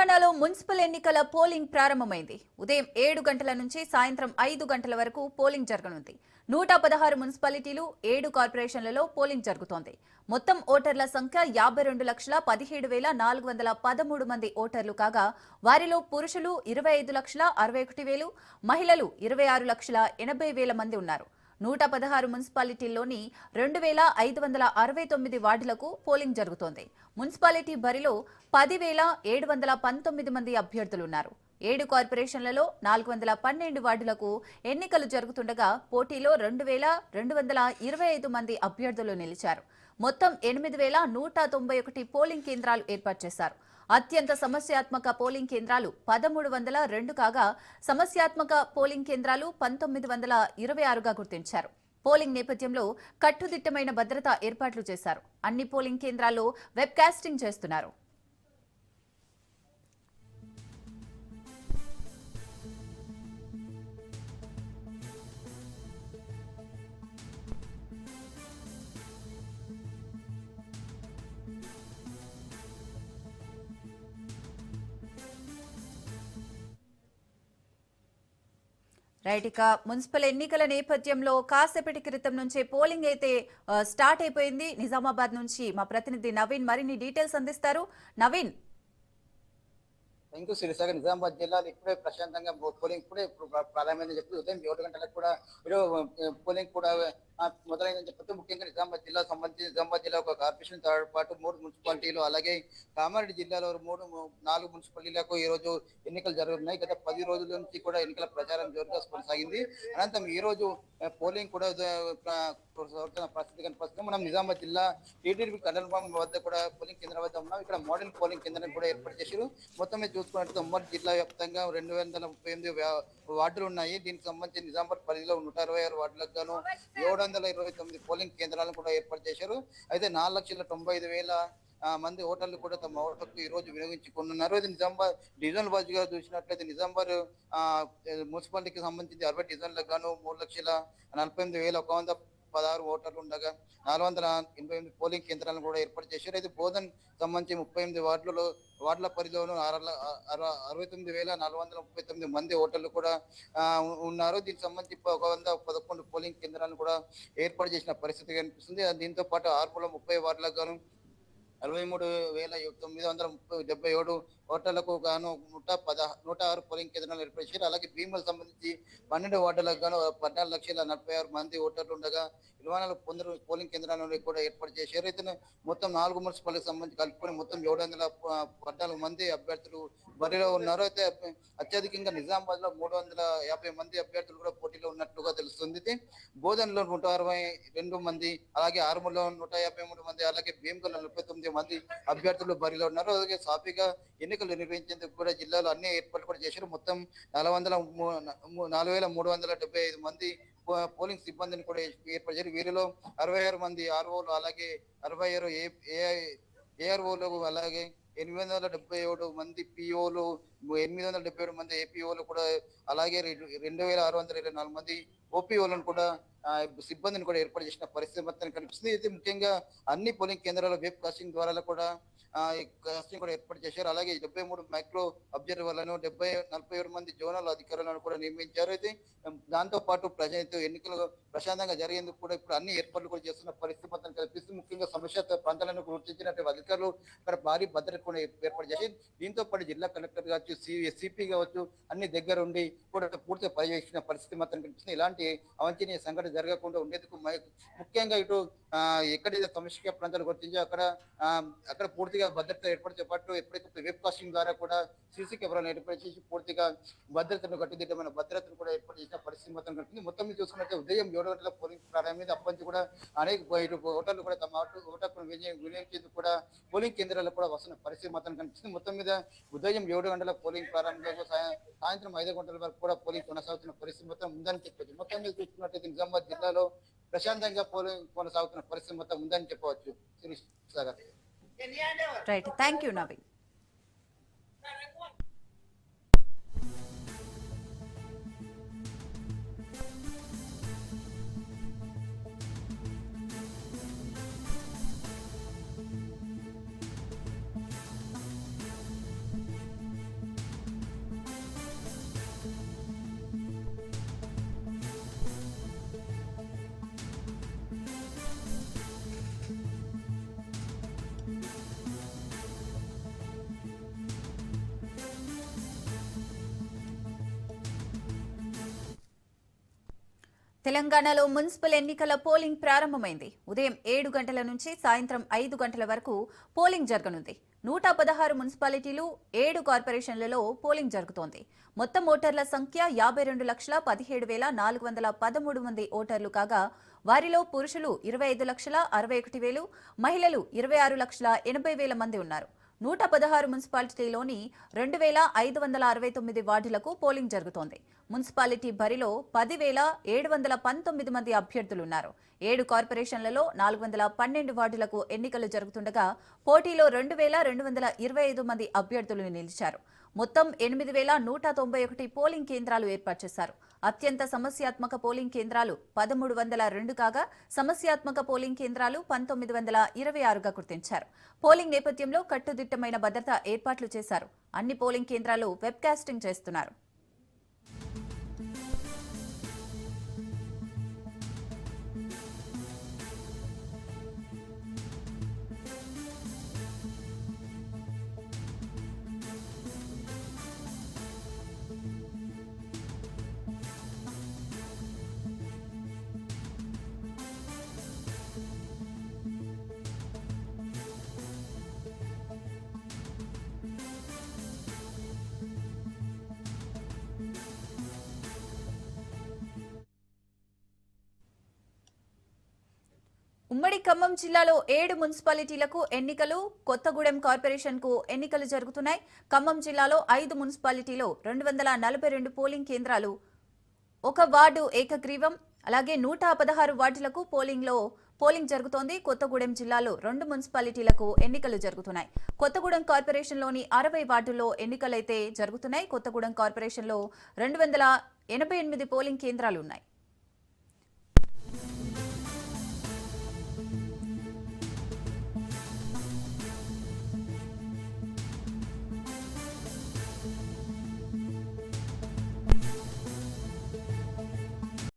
తెలంగాణలో మున్సిపల్ ఎన్నికల పోలింగ్ ప్రారంభమైంది. ఉదయం 7 గంటల నుంచి సాయంత్రం 5 గంటల వరకు పోలింగ్ జరగనుంది. 116 మున్సిపాలిటీలు 7 కార్పొరేషన్లలో పోలింగ్ జరుగుతోంది. మొత్తం ఓటర్ల సంఖ్య 52,17,413 మంది ఓటర్లు కాగా వారిలో పురుషులు 25,61,000, మహిళలు 26,80,000 మంది ఉన్నారు. 116 మున్సిపాలిటీల్లోని 2,569 వార్డులకు పోలింగ్ జరుగుతోంది. మున్సిపాలిటీ బరిలో 10,719 మంది అభ్యర్థులున్నారు. 7 కార్పొరేషన్లలో 412 వార్డులకు ఎన్నికలు జరుగుతుండగా పోటీలో 2,225 మంది అభ్యర్థులు నిలిచారు. మొత్తం 8,191 పోలింగ్ కేంద్రాలు ఏర్పాటు చేశారు. అత్యంత సమస్యాత్మక పోలింగ్ కేంద్రాలు 1,302 కాగా సమస్యాత్మక పోలింగ్ కేంద్రాలు 1,926గా గుర్తించారు. పోలింగ్ నేపథ్యంలో కట్టుదిట్టమైన భద్రతా ఏర్పాట్లు చేశారు. అన్ని పోలింగ్ కేంద్రాల్లో వెబ్ కాస్టింగ్ చేస్తున్నారు. రైట్, ఇక మున్సిపల్ ఎన్నికల నేపథ్యంలో కాసేపటి క్రితం నుంచే పోలింగ్ అయితే స్టార్ట్ అయిపోయింది. నిజామాబాద్ నుంచి మా ప్రతినిధి నవీన్ మరిన్ని డీటెయిల్స్ అందిస్తారు. నవీన్. Thank you Srisagar. నిజామాబాద్ జిల్లాలో ఇప్పుడే ప్రశాంతంగా పోలింగ్ ప్రారంభమైందని చెప్పి ఉదయం 7 గంటలకు కూడా పోలింగ్ కూడా మొదలైందని చెప్పి ముఖ్యంగా నిజామాబాద్ జిల్లా సంబంధించి నిజామాబాద్ జిల్లా ఒక కార్పొరేషన్ తో పాటు 3 మున్సిపాలిటీలు అలాగే కామారెడ్డి జిల్లాలో 4 మున్సిపాలిటీలకు ఈ రోజు ఎన్నికలు జరుగుతున్నాయి. గత 10 రోజుల నుంచి కూడా ఎన్నికల ప్రచారం జోరుగా కొనసాగింది. అనంతరం ఈ రోజు పోలింగ్ కూడా పరిస్థితి కనిపిస్తుంది. మనం నిజామాబాద్ జిల్లా టీటీడీ కడలబాం వద్ద కూడా పోలింగ్ కేంద్రం వద్ద ఉన్నాం. ఇక్కడ మోడల్ పోలింగ్ కేంద్రాన్ని కూడా ఏర్పాటు చేశారు. మొత్తం చూసుకున్నట్లయితే ఉమ్మడి జిల్లా వ్యాప్తంగా 238 వార్డులు ఉన్నాయి. దీనికి సంబంధించి నిజామాబాద్ పరిధిలో 166 వార్డులకు గాను 729 పోలింగ్ కేంద్రాలను కూడా ఏర్పాటు చేశారు. అయితే 4,95,000 మంది ఓటర్లు కూడా తమ ఓటర్కు ఈ రోజు వినియోగించుకున్నారు. ఇది నిజామాబాద్ డివిజనల్ వాజ్ గా చూసినట్లయితే నిజామాబాద్ మున్సిపాలిటీకి సంబంధించి 60 డివిజన్లకు గాను 3,48,116 ఓటర్లు ఉండగా 488 పోలింగ్ కేంద్రాలను కూడా ఏర్పాటు చేశారు. అయితే బోధన్ సంబంధించి 38 వార్డుల పరిధిలోనూ 69,439 మంది ఓటర్లు కూడా ఉన్నారు. దీనికి సంబంధించి 111 పోలింగ్ కేంద్రాలను కూడా ఏర్పాటు చేసిన పరిస్థితి కనిపిస్తుంది. దీంతో పాటు ఆర్మూల 30 వార్డులకు గాను 63,977 ఓటర్లకు గాను 106 పోలింగ్ కేంద్రాలు ఏర్పాటు చేశారు. అలాగే భీములకు సంబంధించి 12 వార్డులకు గాను 14,46,000 మంది ఓటర్లు ఉండగా 24 పోలింగ్ కేంద్రాలను కూడా ఏర్పాటు చేశారు. అయితే మొత్తం 4 మున్సిపాలిటీకి సంబంధించి కలుపుకొని మొత్తం 714 మంది అభ్యర్థులు బరిలో ఉన్నారు. అయితే అత్యధికంగా నిజామాబాద్ లో 350 మంది అభ్యర్థులు కూడా పోటీలో ఉన్నట్లుగా తెలుస్తుంది. బోధన్లో 162 మంది, అలాగే ఆర్మూర్లో 153 మంది, అలాగే భీమగల్లో 49 మంది అభ్యర్థులు బరిలో ఉన్నారు. అలాగే సాఫీగా ఎన్నికలు నిర్వహించేందుకు కూడా జిల్లాలో అన్ని ఏర్పాట్లు కూడా చేశారు. మొత్తం 4,375 మంది పోలింగ్ సిబ్బందిని కూడా ఏర్పాటు చేశారు. వీరిలో 66 మంది ఆర్ఓలు, అలాగే 66 ఏఆర్ఓలు, అలాగే 877 మంది పిఓలు, 877 మంది ఏపీఓలు కూడా, అలాగే 2,624 మంది ఓపీఓలను కూడా సిబ్బందిని కూడా ఏర్పాటు చేసిన పరిస్థితి మొత్తం కనిపిస్తుంది. అయితే ముఖ్యంగా అన్ని పోలింగ్ కేంద్రాల వెబ్ కాస్టింగ్ ద్వారా కూడా కాస్టింగ్ కూడా ఏర్పాటు చేశారు. అలాగే 73 మైక్రో అబ్జర్వర్లను, 47 మంది జోనల్ అధికారులను కూడా నియమించారు. అయితే దాంతో పాటు ఎన్నికలు ప్రశాంతంగా జరిగేందుకు కూడా ఇప్పుడు అన్ని ఏర్పాట్లు కూడా చేస్తున్న పరిస్థితి మొత్తం కనిపిస్తుంది. ముఖ్యంగా సమస్య ప్రాంతాలను గుర్తించినటువంటి అధికారులు అక్కడ భారీ భద్రత కూడా ఏర్పాటు చేసి దీంతో పాటు జిల్లా కలెక్టర్ కావచ్చు, సిపి కావచ్చు, అన్ని దగ్గర ఉండి కూడా పూర్తిగా పర్యవేక్షించిన పరిస్థితి మాత్రం కనిపిస్తుంది. ఇలాంటి అవాంఛనీయ సంఘటన జరగకుండా ఉండేందుకు ముఖ్యంగా ఇటు ఎక్కడైతే సమస్య ప్రాంతాలు గుర్తించో అక్కడ పూర్తిగా భద్రత ఏర్పడితే పాటు ఎప్పటికప్పుడు వెబ్ కాస్టింగ్ ద్వారా కూడా సీసీ కెమెరాలు ఏర్పాటు చేసి పూర్తిగా భద్రతను కట్టుదిట్టమైన భద్రతను కూడా ఏర్పాటు చేసిన పరిస్థితి మొత్తం కనిపిస్తుంది. మొత్తం మీద చూసుకున్నట్టే ఉదయం 7 గంటల పోలింగ్ ప్రారంభమైంది. అప్పటి నుంచి కూడా అనేక ఓటర్లు కూడా తమ ఓటర్ను వినియోగించేందుకు కూడా పోలింగ్ కేంద్రాలకు కూడా వస్తున్న పరిస్థితి మొత్తం కనిపిస్తుంది. మొత్తం మీద ఉదయం 7 గంటల పోలింగ్ ప్రారంభంలో సాయంత్రం 5 గంటల వరకు కూడా పోలింగ్ కొనసాగుతున్న పరిస్థితి మొత్తం ఉందని చెప్పవచ్చు. మొత్తం మీద చూసుకున్నట్టయితే నిజామాబాద్ జిల్లాలో ప్రశాంతంగా పోలింగ్ కొనసాగుతున్న పరిస్థితి మొత్తం ఉందని చెప్పవచ్చు. Right, thank you Naveen. తెలంగాణలో మున్సిపల్ ఎన్నికల పోలింగ్ ప్రారంభమైంది. ఉదయం 7 గంటల నుంచి సాయంత్రం 5 గంటల వరకు పోలింగ్ జరగనుంది. 116 మున్సిపాలిటీలు, 7 కార్పొరేషన్లలో పోలింగ్ జరుగుతోంది. మొత్తం ఓటర్ల సంఖ్య 52,17,413 మంది ఓటర్లు కాగా వారిలో పురుషులు 25,61,000, మహిళలు 26,80,000 మంది ఉన్నారు. 116 మున్సిపాలిటీలోని 2,569 వార్డులకు పోలింగ్ జరుగుతోంది. మున్సిపాలిటీ బరిలో 10,719 మంది అభ్యర్థులున్నారు. 7 కార్పొరేషన్లలో 412 వార్డులకు ఎన్నికలు జరుగుతుండగా పోటీలో 2,225 మంది అభ్యర్థులు నిలిచారు. మొత్తం 8,191 పోలింగ్ కేంద్రాలు ఏర్పాటు చేశారు. అత్యంత సమస్యాత్మక పోలింగ్ కేంద్రాలు 1,302 కాగా సమస్యాత్మక పోలింగ్ కేంద్రాలు 1,926గా గుర్తించారు. పోలింగ్ నేపథ్యంలో కట్టుదిట్టమైన భద్రతా ఏర్పాట్లు చేశారు. అన్ని పోలింగ్ కేంద్రాలు వెబ్కాస్టింగ్ చేస్తున్నారు. ఉమ్మడి ఖమ్మం జిల్లాలో 7 మున్సిపాలిటీలకు ఎన్నికలు, కొత్తగూడెం కార్పొరేషన్ కు ఎన్నికలు జరుగుతున్నాయి. ఖమ్మం జిల్లాలో 5 మున్సిపాలిటీలో 242 పోలింగ్ కేంద్రాలు, 1 వార్డు ఏకగ్రీవం, అలాగే 116 వార్డులకు పోలింగ్ జరుగుతోంది. కొత్తగూడెం జిల్లాలో 2 మున్సిపాలిటీలకు ఎన్నికలు జరుగుతున్నాయి. కొత్తగూడెం కార్పొరేషన్లోని 60 వార్డుల్లో ఎన్నికలైతే జరుగుతున్నాయి. కొత్తగూడెం కార్పొరేషన్లో 288 పోలింగ్ కేంద్రాలు ఉన్నాయి.